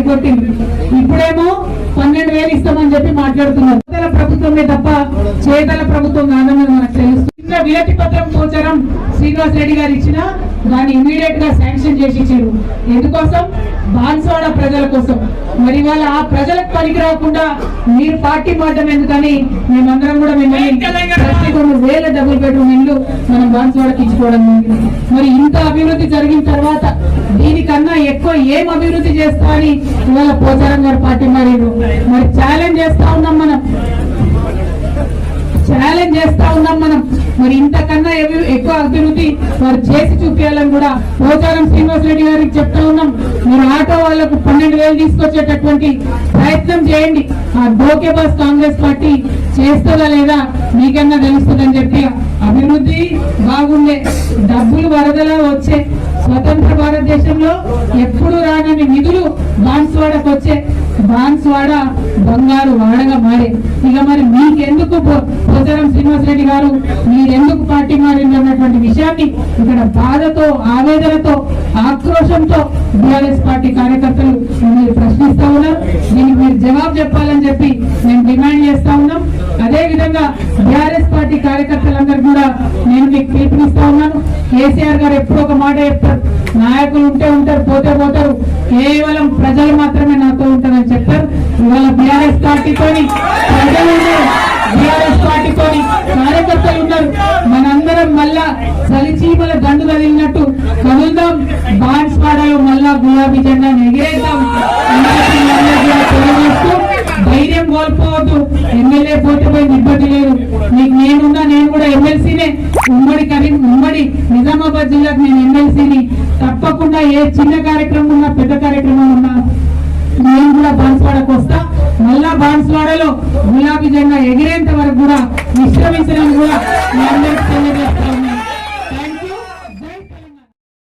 ఎగ్గొట్టింది. ఇప్పుడేమో 12,000 ఇస్తామని చెప్పి మాట్లాడుతున్నారు. ప్రభుత్వమే తప్ప చేతల ప్రభుత్వం కాదని మనకు తెలుసు. చిన్న వినతి పత్రం పోచారం శ్రీనివాస్ రెడ్డి గారు ఇచ్చినా దాన్ని ఇమీడియట్ గా శాంక్షన్ చేసి ఇచ్చారు. ఎందుకోసం? బాన్స్వాడ ప్రజల కోసం. మరి వాళ్ళ ఆ ప్రజలకు పనికి రాకుండా మీరు పార్టీ మారడం ఎందుకని మేమందరం కూడా మిమ్మల్ని 2,000 డబుల్ బెడ్రూమ్ ఇల్లు మనం బాన్స్వాడకి ఇచ్చుకోవడం. మరి ఇంత అభివృద్ధి జరిగిన తర్వాత దీనికన్నా ఎక్కువ ఏం అభివృద్ధి చేస్తా అని ఇవాళ పోచారం గారు పార్టీ మారారు. మరి ఛాలెంజ్ చేస్తా ఉన్నాం మనం. మరి ఇంతకన్నా ఎక్కువ అభివృద్ధి వారు చేసి చూపించాలని కూడా పోచారం శ్రీనివాస్ రెడ్డి గారికి చెప్తా ఉన్నాం. మీరు ఆటో వాళ్లకు 12,000 తీసుకొచ్చేటటువంటి ప్రయత్నం చేయండి. ఆ డోకేబాస్ కాంగ్రెస్ పార్టీ చేస్తుందా లేదా మీకన్నా తెలుస్తుందని చెప్పి అభివృద్ధి బాగుండే డబ్బులు వరదలా వచ్చే స్వతంత్ర భారతదేశంలో ఎప్పుడు రానని నిధులు బాన్స్వాడకు వచ్చే బాన్స్వాడ బంగారు వాడగా మారే. ఇక మరి మీకెందుకు పోచారం శ్రీనివాస్ రెడ్డి గారు మీరెందుకు పార్టీ మారింది అన్నటువంటి విషయాన్ని ఇక్కడ బాధతో, ఆవేదనతో, ఆక్రోశంతో బీఆర్ఎస్ పార్టీ కార్యకర్తలు మీరు ప్రశ్నిస్తా ఉన్నారు. దీనికి మీరు జవాబు చెప్పాలని చెప్పి మేము డిమాండ్ చేస్తా ఉన్నాం. అదే విధంగా బీఆర్ఎస్ పార్టీ కార్యకర్తలందరూ కూడా నేను మీకు పిలుపునిస్తా ఉన్నాను. కేసీఆర్ గారు ఎప్పుడు ఒక మాట చెప్తారు, నాయకులు ఉంటే ఉంటారు, పోతే పోతారు, కేవలం ప్రజలు మాత్రమే నాతో ఉంటారని చెప్పారు. ఇవాళ బీఆర్ఎస్ పార్టీతోని ప్రజలు ఉన్నారు, బీఆర్ఎస్ పార్టీతోని కార్యకర్తలు ఉన్నారు. మనందరం మళ్ళా చలిచీమల దండు కదిలినట్టు కదులుదాం. బాన్స్వాడలో మళ్ళా గులాబీ జెండా ఎగిరేద్దాం. ధైర్యం కోల్పోవద్దు. ఎమ్మెల్యే పోతే పోయి ఇబ్బంది లేదు. నీకు నేనున్నా, నేను కూడా ఎమ్మెల్సీనే. ఉమ్మడి నిజామాబాద్ జిల్లాకు నేను ఎమ్మెల్సీని. తప్పకుండా ఏ చిన్న కార్యక్రమం ఉన్నా, పెద్ద కార్యక్రమం ఉన్నా నేను కూడా బాన్స్వాడకు వస్తా. మళ్ళా బాన్స్వాడలో గులాబీ జెండా ఎగిరేంత వరకు కూడా విశ్రమించడానికి కూడా మీ అందరికీ